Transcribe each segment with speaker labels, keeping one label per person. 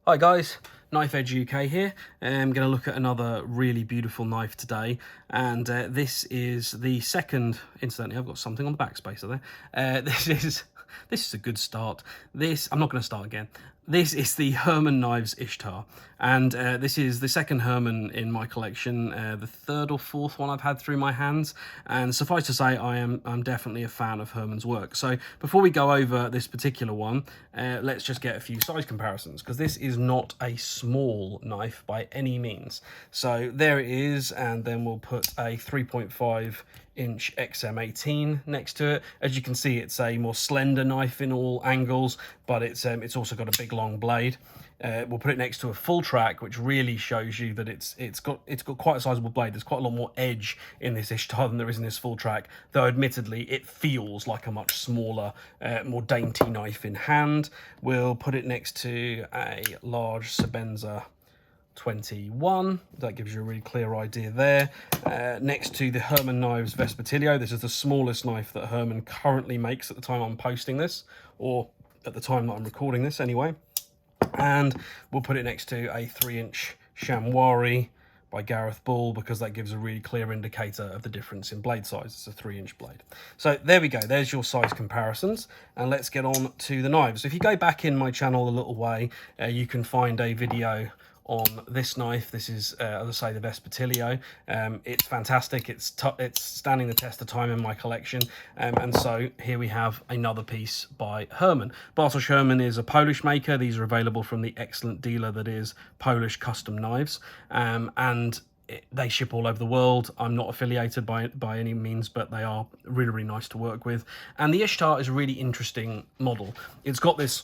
Speaker 1: Hi guys, Knife Edge UK here. I'm going to look at another really beautiful knife today, and this is the second. Incidentally, I've got something on the backspacer there. This is a good start. I'm not going to start again. This is the Herman Knives Ishtar, and this is the second Herman in my collection, the third or fourth one I've had through my hands, and suffice to say I'm definitely a fan of Herman's work. So before we go over this particular one, let's just get a few size comparisons, because this is not a small knife by any means. So there it is, and then we'll put a 3.5-inch XM18 next to it. As you can see, it's a more slender knife in all angles, but it's also got a big long blade. We'll put it next to a full track, which really shows you that it's got quite a sizable blade. There's quite a lot more edge in this Ishtar than there is in this full track, though admittedly it feels like a much smaller, more dainty knife in hand. We'll put it next to a large Sebenza 21. That gives you a really clear idea there. Next to the Herman Knives Vespertilio. This is the smallest knife that Herman currently makes at the time I'm posting this, or at the time that I'm recording this anyway. And we'll put it next to a 3-inch Chamois by Gareth Ball, because that gives a really clear indicator of the difference in blade size. It's a 3-inch blade. So there we go, there's your size comparisons, and let's get on to the knives. If you go back in my channel a little way, you can find a video on this knife. This is, as I say, the Vespertilio. It's fantastic. It's standing the test of time in my collection. And so here we have another piece by Herman. Bartosz Herman is a Polish maker. These are available from the excellent dealer that is Polish Custom Knives. They ship all over the world. I'm not affiliated by any means, but they are really, really nice to work with. And the Ishtar is a really interesting model. It's got this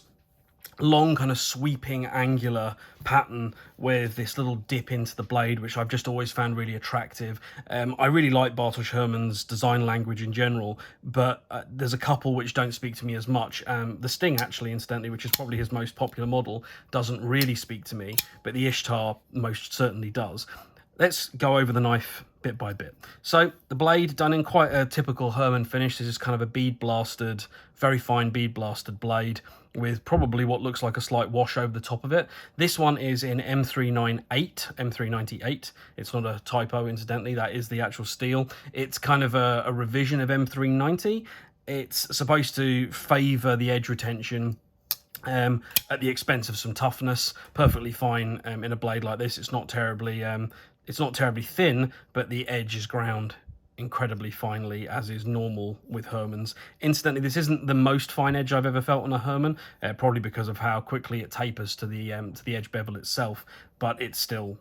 Speaker 1: long kind of sweeping angular pattern with this little dip into the blade, which I've just always found really attractive. I really like Bartosz Herman's design language in general, but there's a couple which don't speak to me as much. The Sting, actually, incidentally, which is probably his most popular model, doesn't really speak to me, but the Ishtar most certainly does. Let's go over the knife bit by bit. So the blade, done in quite a typical Herman finish. This is kind of a bead blasted, very fine bead blasted blade with probably what looks like a slight wash over the top of it. This one is in M398. It's not a typo, incidentally. That is the actual steel. It's kind of a revision of M390. It's supposed to favour the edge retention at the expense of some toughness. Perfectly fine in a blade like this. It's not terribly thin, but the edge is ground incredibly finely, as is normal with Hermans. Incidentally, this isn't the most fine edge I've ever felt on a Herman, probably because of how quickly it tapers to the edge bevel itself, but it's still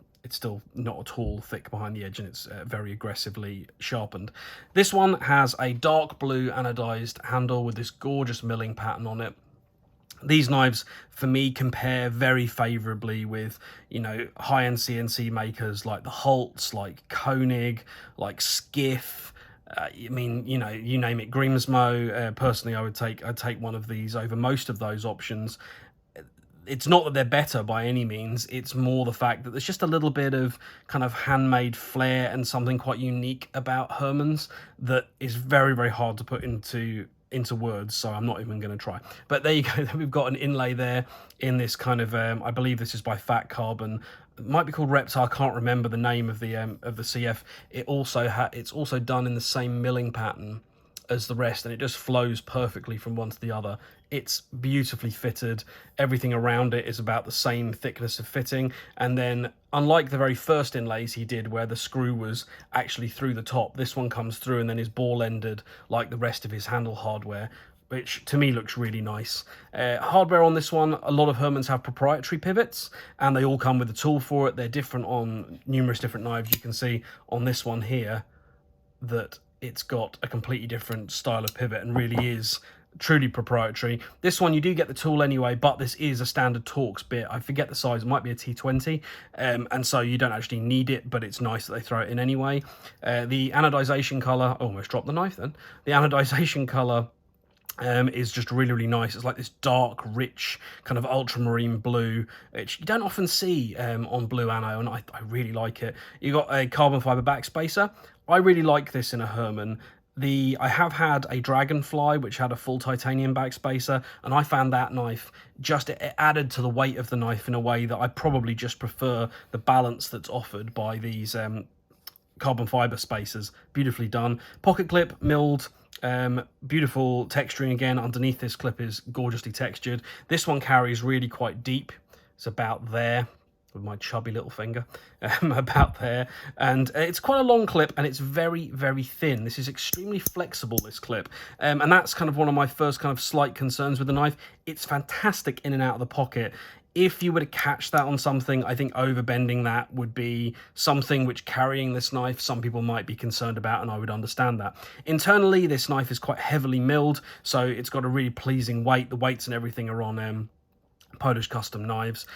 Speaker 1: not at all thick behind the edge, and it's very aggressively sharpened. This one has a dark blue anodized handle with this gorgeous milling pattern on it. These knives, for me, compare very favourably with, high-end CNC makers like the Holtz, like Koenig, like Skiff. You name it, Grimsmo. Personally, I'd take one of these over most of those options. It's not that they're better by any means. It's more the fact that there's just a little bit of kind of handmade flair and something quite unique about Herman's that is very, very hard to put into words, so I'm not even going to try. But there you go. We've got an inlay there in this kind of I believe this is by Fat Carbon. It might be called Reptile. I can't remember the name of the CF. It's also done in the same milling pattern as the rest, and it just flows perfectly from one to the other. It's beautifully fitted. Everything around it is about the same thickness of fitting, and then unlike the very first inlays he did where the screw was actually through the top, this one comes through and then is ball ended like the rest of his handle hardware, which to me looks really nice. Hardware on this one, a lot of Hermans have proprietary pivots, and they all come with a tool for it. They're different on numerous different knives. You can see on this one here that it's got a completely different style of pivot and really is truly proprietary. This one you do get the tool anyway, but this is a standard Torx bit. I forget the size, it might be a T20, and so you don't actually need it, but it's nice that they throw it in anyway. The anodization color, almost dropped the knife then. The anodization color is just really, really nice. It's like this dark, rich, kind of ultramarine blue, which you don't often see on blue ano, and I really like it. You got a carbon fiber backspacer. I really like this in a Herman. I have had a Dragonfly which had a full titanium backspacer, and I found that knife just, it added to the weight of the knife in a way that I probably just prefer the balance that's offered by these carbon fiber spacers. Beautifully done. Pocket clip, milled, beautiful texturing again. Underneath this clip is gorgeously textured. This one carries really quite deep. It's about there with my chubby little finger, about there, and it's quite a long clip, and it's very, very thin. This is extremely flexible, this clip, and that's kind of one of my first kind of slight concerns with the knife. It's fantastic in and out of the pocket. If you were to catch that on something, I think overbending that would be something which, carrying this knife, some people might be concerned about, and I would understand that. Internally, this knife is quite heavily milled, so it's got a really pleasing weight. The weights and everything are on Polish custom knives.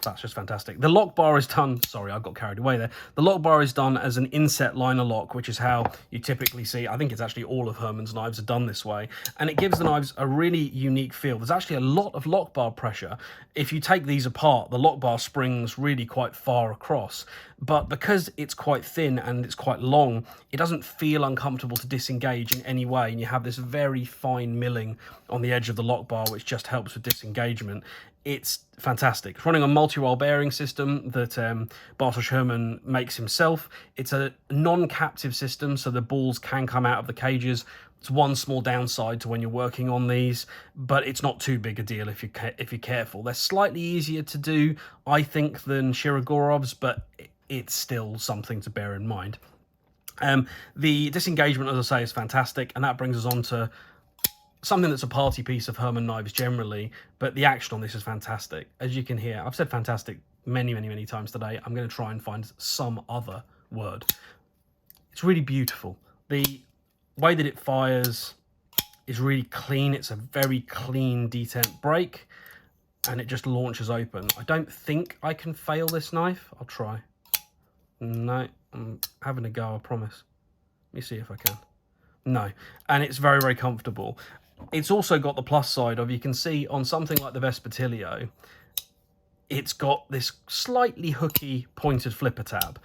Speaker 1: That's just fantastic. The lock bar is done, sorry, I got carried away there. The lock bar is done as an inset liner lock, which is how you typically see, I think it's actually all of Herman's knives are done this way. And it gives the knives a really unique feel. There's actually a lot of lock bar pressure. If you take these apart, the lock bar springs really quite far across. But because it's quite thin and it's quite long, it doesn't feel uncomfortable to disengage in any way. And you have this very fine milling on the edge of the lock bar, which just helps with disengagement. It's fantastic. It's running a multi-roll bearing system that Bartosz Herman makes himself. It's a non-captive system, so the balls can come out of the cages. It's one small downside to when you're working on these, but it's not too big a deal if you're careful. They're slightly easier to do, I think, than Shirogorov's, but it's still something to bear in mind. The disengagement, as I say, is fantastic, and that brings us on to something that's a party piece of Herman knives generally, but the action on this is fantastic. As you can hear, I've said fantastic many, many, many times today. I'm going to try and find some other word. It's really beautiful. The way that it fires is really clean. It's a very clean detent break, and it just launches open. I don't think I can fail this knife. I'll try. No, I'm having a go, I promise. Let me see if I can. No, and it's very, very comfortable. It's also got the plus side of, you can see on something like the Vespertilio, it's got this slightly hooky pointed flipper tab.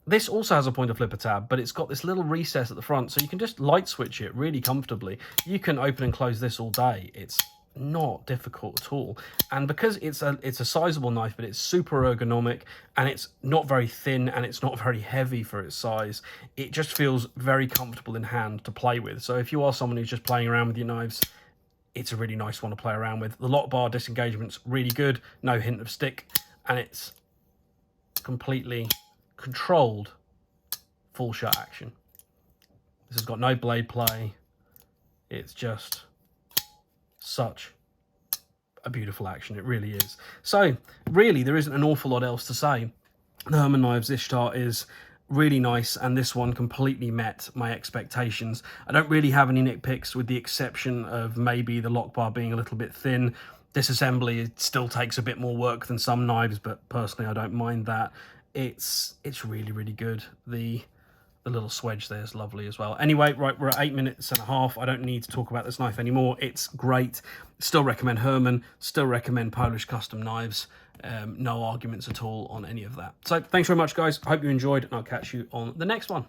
Speaker 1: This also has a pointed flipper tab, but it's got this little recess at the front, so you can just light switch it really comfortably. You can open and close this all day. It's not difficult at all, and because it's a sizable knife, but it's super ergonomic, and it's not very thin, and it's not very heavy for its size, it just feels very comfortable in hand to play with. So if you are someone who's just playing around with your knives, it's a really nice one to play around with. The lock bar disengagement's really good, no hint of stick, and it's completely controlled full shut action. This has got no blade play. It's just such a beautiful action, it really is. So really, there isn't an awful lot else to say. The Herman Knives Ishtar is really nice, and this one completely met my expectations. I don't really have any nitpicks, with the exception of maybe the lock bar being a little bit thin. Disassembly, it still takes a bit more work than some knives, but personally I don't mind that. It's really, really good. The little swedge there is lovely as well. Anyway, right, we're at 8 minutes and a half. I don't need to talk about this knife anymore. It's great. Still recommend Herman. Still recommend Polish custom knives. No arguments at all on any of that. So thanks very much, guys. I hope you enjoyed, and I'll catch you on the next one.